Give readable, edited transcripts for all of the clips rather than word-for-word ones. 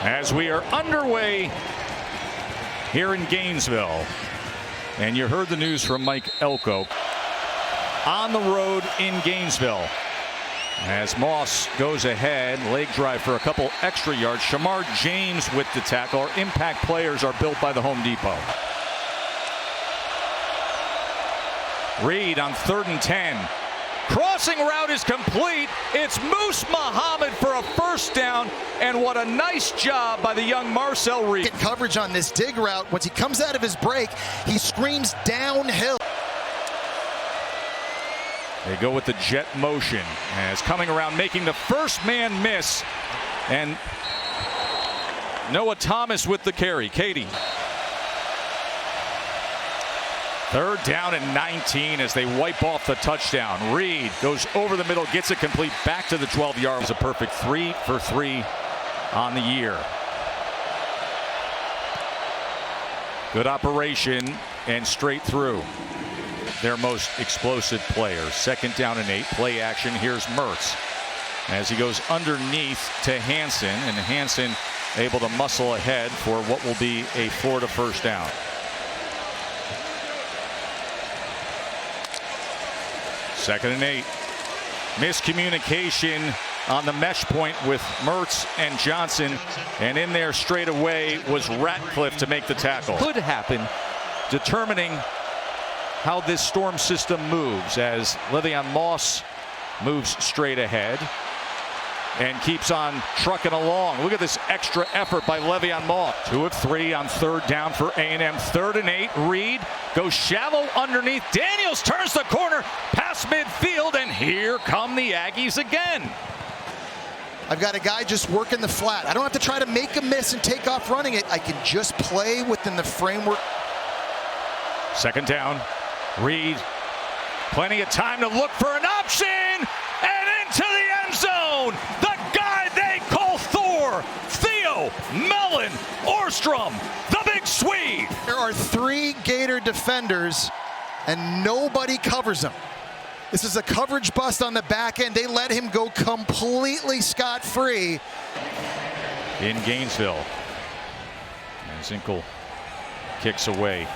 As we are underway here in Gainesville, and you heard the news from Mike Elko on the road in Gainesville. As Moss goes ahead, leg drive for a couple extra yards. Shamar James with the tackle. Our impact players are built by the Home Depot. Reed on 3rd and 10. Crossing route is complete. It's Moose Muhammad for a first down, and what a nice job by the young Marcel Reed. Get coverage on this dig route. Once he comes out of his break, he screams downhill. They go with the jet motion as coming around, making the first man miss, and Noah Thomas with the carry. Katie. 3rd down and 19 as they wipe off the touchdown. Reed goes over the middle, gets it complete back to the 12-yard. It's a perfect 3 for 3 on the year. Good operation and straight through. Their most explosive players. 2nd down and 8. Play action. Here's Mertz as he goes underneath to Hansen, and Hansen able to muscle ahead for what will be a Florida first down. Second and 8. Miscommunication on the mesh point with Mertz and Johnson, and in there straight away was Ratcliffe to make the tackle. Could happen, determining how this storm system moves as Le'Veon Moss moves straight ahead and keeps on trucking along. Look at this extra effort by Le'Veon Moss. 2 of 3 on 3rd down for A&M. 3rd and 8. Reed goes shallow underneath. Daniels turns the corner past midfield, and here come the Aggies again. I've got a guy just working the flat. I don't have to try to make a miss and take off running it. I can just play within the framework. 2nd down. Reed, plenty of time to look for an option, and into the end zone. The guy they call Thor, Theo Mellon Orstrom, the big Swede. There are 3 Gator defenders, and nobody covers him. This is a coverage bust on the back end. They let him go completely scot-free. In Gainesville, and Zinkel kicks away.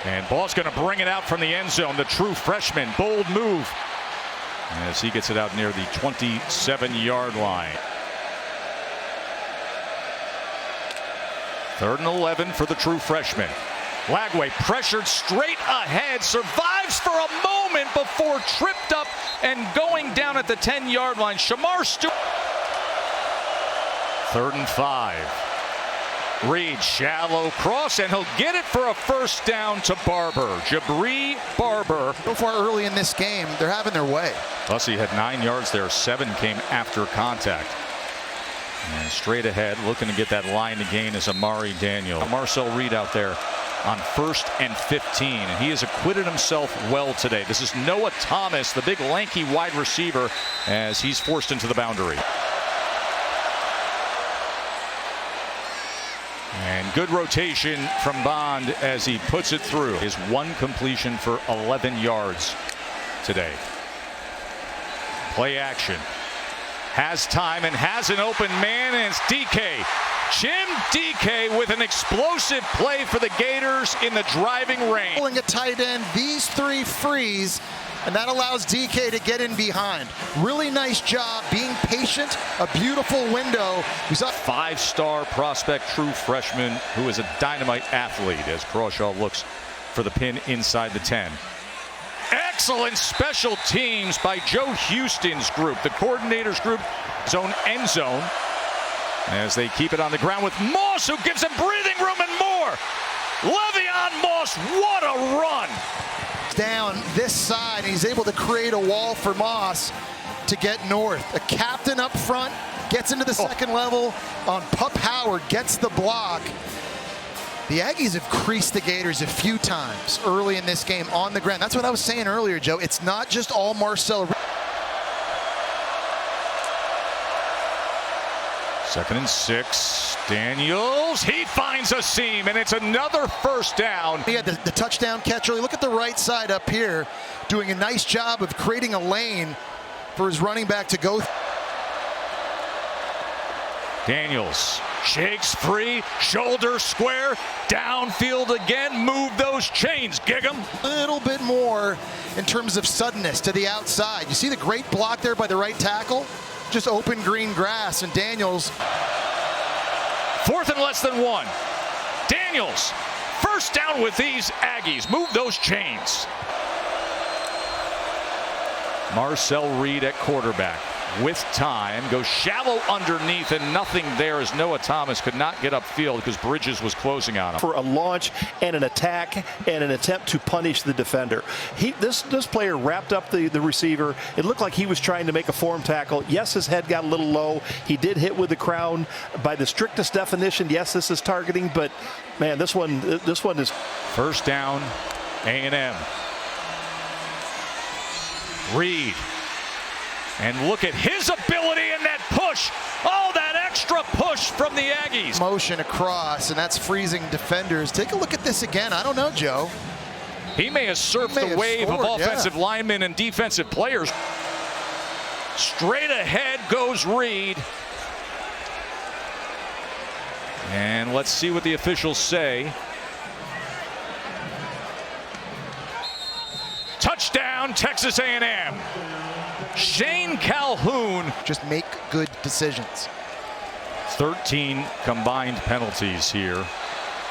And ball's going to bring it out from the end zone. The true freshman, bold move as he gets it out near the 27-yard line. 3rd and 11 for the true freshman. Lagway pressured straight ahead, survives for a moment before tripped up and going down at the 10-yard line. Shamar Stewart. 3rd and 5. Reed, shallow cross, and he'll get it for a first down to Barber. Jabri Barber. So far early in this game, they're having their way. Plus, he had 9 yards there. 7 came after contact. And straight ahead, looking to get that line to gain is Amari Daniel. Marcel Reed out there on 1st and 15, and he has acquitted himself well today. This is Noah Thomas, the big lanky wide receiver, as he's forced into the boundary. And good rotation from Bond as he puts it through. His 1 completion for 11 yards today. Play action. Has time and has an open man, and it's DK. Jim DK with an explosive play for the Gators in the driving rain. Pulling a tight end, these 3 freeze, and that allows DK to get in behind. Really nice job being patient, a beautiful window. He's up. 5-star prospect, true freshman, who is a dynamite athlete as Crawshaw looks for the pin inside the 10. Excellent special teams by Joe Houston's group, the coordinators group, zone end zone, as they keep it on the ground with Moss, who gives him breathing room and more. Le'Veon Moss, what a run! Down this side, and he's able to create a wall for Moss to get north. A captain up front gets into the 2nd level on Pup Howard, gets the block. The Aggies have creased the Gators a few times early in this game on the ground. That's what I was saying earlier, Joe. It's not just all Marcel. 2nd and 6. Daniels, he finds a seam, and it's another first down. He had the touchdown catch early. Look at the right side up here, doing a nice job of creating a lane for his running back to go. Daniels Shakes free, shoulder square, downfield again, move those chains, Gig'em. A little bit more in terms of suddenness to the outside. You see the great block there by the right tackle? Just open green grass, and Daniels. 4th and less than 1. Daniels, first down with these Aggies. Move those chains. Marcel Reed at quarterback. With time, goes shallow underneath, and nothing there as Noah Thomas could not get upfield because Bridges was closing on him. For a launch and an attack and an attempt to punish the defender. This player wrapped up the receiver. It looked like he was trying to make a form tackle. Yes, his head got a little low. He did hit with the crown. By the strictest definition, yes, this is targeting, but man, this one is. First down, A&M. Reed. And look at his ability in that push. Oh, that extra push from the Aggies. Motion across, and that's freezing defenders. Take a look at this again. I don't know, Joe. He may have surfed the wave of offensive linemen and defensive players. Straight ahead goes Reed. And let's see what the officials say. Touchdown, Texas A&M. Shane Calhoun. Just make good decisions. 13 combined penalties here.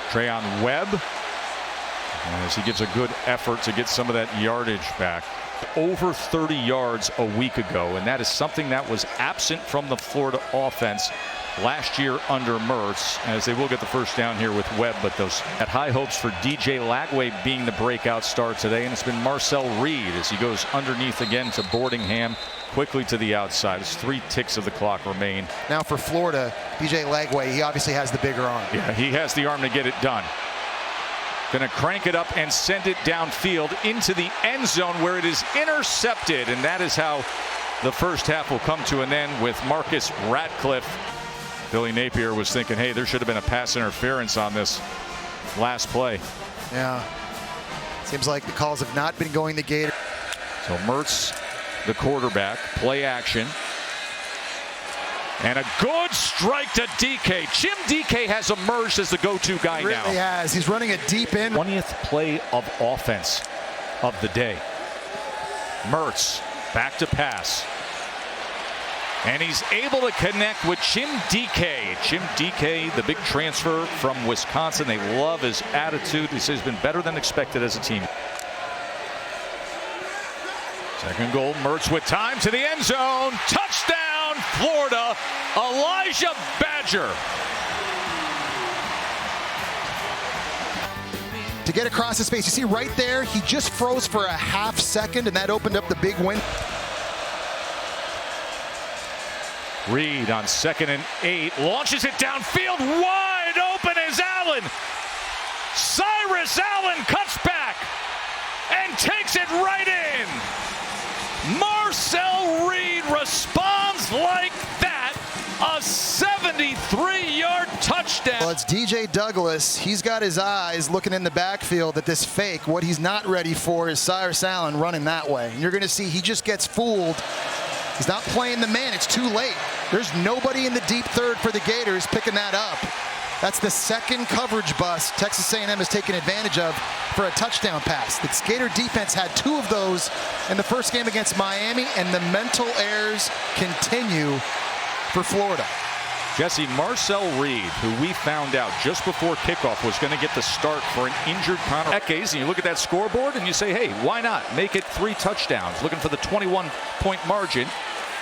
Treyon Webb, as he gives a good effort to get some of that yardage back. Over 30 yards a week ago, and that is something that was absent from the Florida offense last year under Mertz, as they will get the first down here with Webb, but those had high hopes for DJ Lagway being the breakout star today, and it's been Marcel Reed as he goes underneath again to Boardingham, quickly to the outside. It's 3 ticks of the clock remain. Now for Florida, DJ Lagway, he obviously has the bigger arm. Yeah, he has the arm to get it done. Going to crank it up and send it downfield into the end zone where it is intercepted, and that is how the first half will come to an end with Marcus Ratcliffe. Billy Napier was thinking, hey, there should have been a pass interference on this last play. Yeah. Seems like the calls have not been going the Gators. So Mertz, the quarterback, play action. And a good strike to DK. Jim DK has emerged as the go-to guy now. He really has. He's running a deep in. 20th play of offense of the day. Mertz back to pass. And he's able to connect with Jim DK. Jim DK, the big transfer from Wisconsin. They love his attitude. He says he's been better than expected as a team. Second goal, Mertz with time to the end zone. Touchdown, Florida. Elijah Badger. To get across the space, you see right there, he just froze for a half second, and that opened up the big win. Reed on 2nd and 8, launches it downfield, wide open is Allen. Cyrus Allen cuts back and takes it right in. Marcel Reed responds like that. A 73-yard touchdown. Well, it's DJ Douglas. He's got his eyes looking in the backfield at this fake. What he's not ready for is Cyrus Allen running that way. And you're going to see he just gets fooled. He's not playing the man. It's too late. There's nobody in the deep third for the Gators picking that up. That's the second coverage bust Texas A&M has taken advantage of for a touchdown pass. The Gator defense had 2 of those in the first game against Miami, and the mental errors continue for Florida. Jesse, Marcel Reed, who we found out just before kickoff was going to get the start for an injured Connor Eckes, and you look at that scoreboard and you say, hey, why not make it 3 touchdowns? Looking for the 21-point margin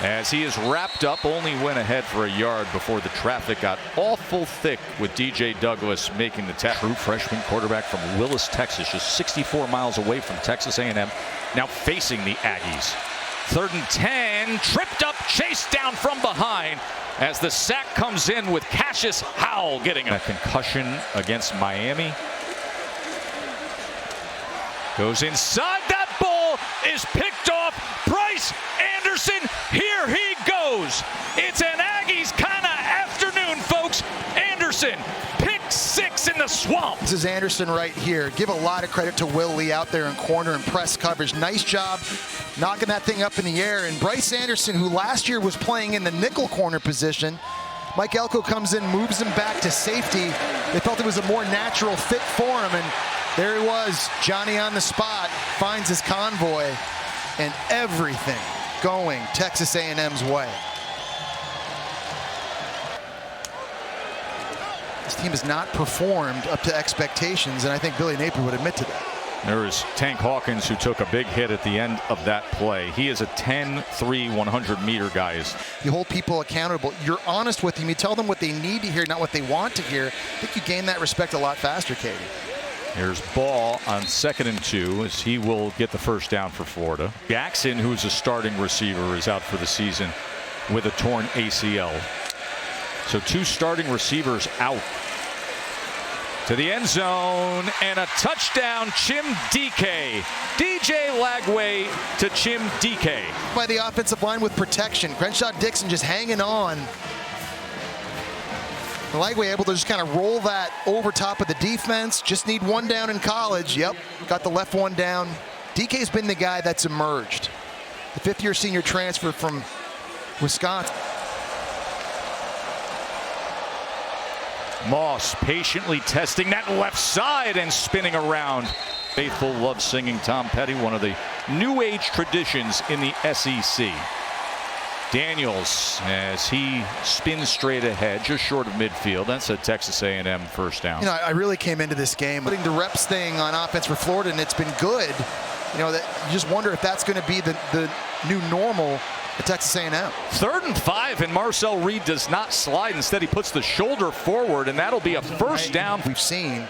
as he is wrapped up, only went ahead for a yard before the traffic got awful thick with DJ Douglas making the tackle. True freshman quarterback from Willis, Texas, just 64 miles away from Texas A&M, now facing the Aggies. 3rd and 10, tripped up, chased down from behind as the sack comes in with Cassius Howell getting a concussion against Miami. Goes inside, that ball is picked off. Bryce Anderson, here he goes. It's an Aggies kind of afternoon, folks. Anderson, pick 6 in the swamp. This is Anderson right here. Give a lot of credit to Will Lee out there in corner and press coverage. Nice job knocking that thing up in the air. And Bryce Anderson, who last year was playing in the nickel corner position, Mike Elko comes in, moves him back to safety. They felt it was a more natural fit for him, and there he was, Johnny on the spot, finds his convoy, and everything going Texas A&M's way. This team has not performed up to expectations, and I think Billy Napier would admit to that. There is Tank Hawkins, who took a big hit at the end of that play. He is a 10-3 100-meter guy. You hold people accountable. You're honest with them. You tell them what they need to hear, not what they want to hear. I think you gain that respect a lot faster, Katie. Here's Ball on 2nd and 2 as he will get the first down for Florida. Jackson, who's a starting receiver, is out for the season with a torn ACL. So 2 starting receivers out. To the end zone and a touchdown, Chim DK. DJ Lagway to Chim DK. By the offensive line with protection. Crenshaw Dixon just hanging on. Lagway able to just kind of roll that over top of the defense. Just need 1 down in college. Yep, got the left 1 down. DK's been the guy that's emerged. The 5th-year senior transfer from Wisconsin. Moss patiently testing that left side and spinning around. Faithful loves singing Tom Petty, one of the new age traditions in the SEC. Daniels, as he spins straight ahead, just short of midfield. That's a Texas A&M first down. You know, I really came into this game putting the reps thing on offense for Florida, and it's been good. You know, that you just wonder if that's going to be the new normal at Texas A&M. 3rd and 5, and Marcel Reed does not slide. Instead, he puts the shoulder forward, and that'll be a first down. We've seen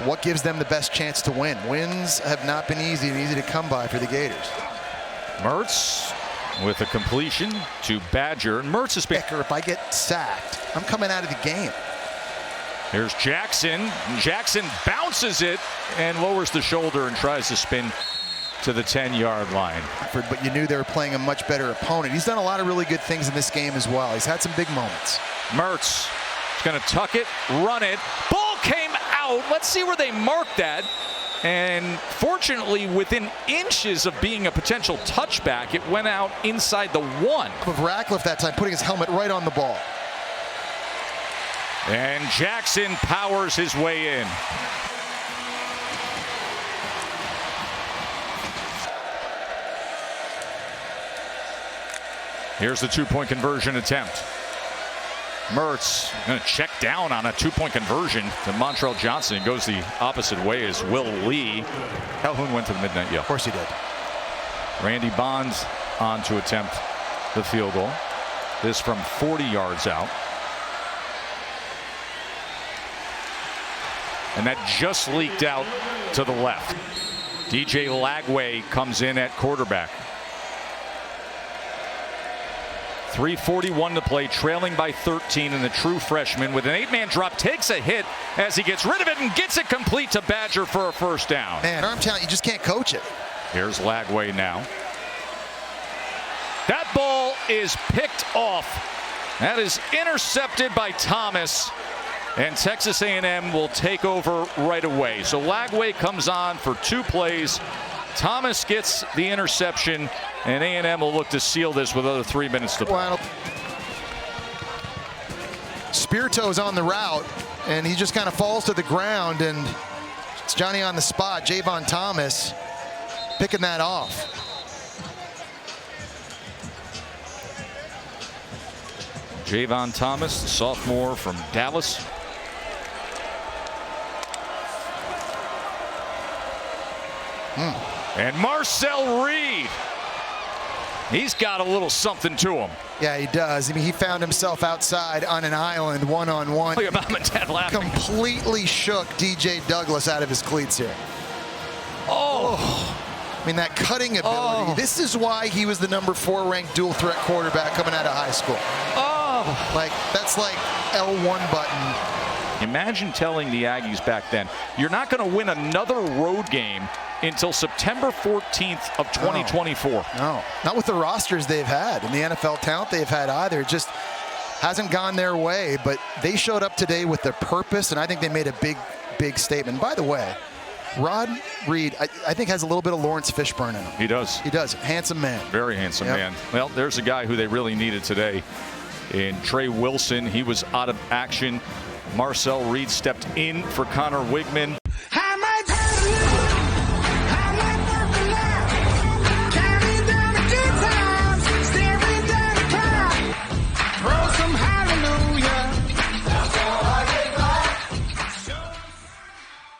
what gives them the best chance to win. Wins have not been easy to come by for the Gators. Mertz with a completion to Badger. And Mertz has been... If I get sacked, I'm coming out of the game. Here's Jackson. Jackson bounces it and lowers the shoulder and tries to spin to the 10-yard line. But you knew they were playing a much better opponent. He's done a lot of really good things in this game as well. He's had some big moments. Mertz is going to tuck it, run it. Ball came out. Let's see where they marked that. And fortunately, within inches of being a potential touchback, it went out inside the 1. Of Ratcliffe that time, putting his helmet right on the ball. And Jackson powers his way in. Here's the 2-point conversion attempt. Mertz going to check down on a 2-point conversion to Montrell Johnson. It goes the opposite way as Will Lee. Calhoun went to the midnight yell. Of course he did. Randy Bonds on to attempt the field goal. This from 40 yards out. And that just leaked out to the left. DJ Lagway comes in at quarterback. 3:41 to play, trailing by 13, and the true freshman with an 8-man drop takes a hit as he gets rid of it and gets it complete to Badger for a first down. Man, arm talent, you just can't coach it. Here's Lagway now. That ball is picked off. That is intercepted by Thomas, and Texas A&M will take over right away. So Lagway comes on for 2 plays. Thomas gets the interception, and A&M will look to seal this with another 3 minutes to play. Well, Spirito's on the route, and he just kind of falls to the ground, and it's Johnny on the spot. Javon Thomas picking that off. Javon Thomas, the sophomore from Dallas. And Marcel Reed, he's got a little something to him. Yeah, he does. I mean, he found himself outside on an island, one-on-one. Look at mom and dad laughing. Completely shook DJ Douglas out of his cleats here. Oh. I mean, that cutting ability. This is why he was the number 4 ranked dual threat quarterback coming out of high school. Like, that's like L1 button. Imagine telling the Aggies back then, you're not going to win another road game until September 14th of 2024. No, not with the rosters they've had and the NFL talent they've had either. It just hasn't gone their way, but they showed up today with their purpose, and I think they made a big statement. By the way, Rod Reed, I think, has a little bit of Lawrence Fishburne in him. He does. He does. Handsome man. Very handsome man. Well, there's a guy who they really needed today in Trey Wilson. He was out of action. Marcel Reed stepped in for Connor Wigman.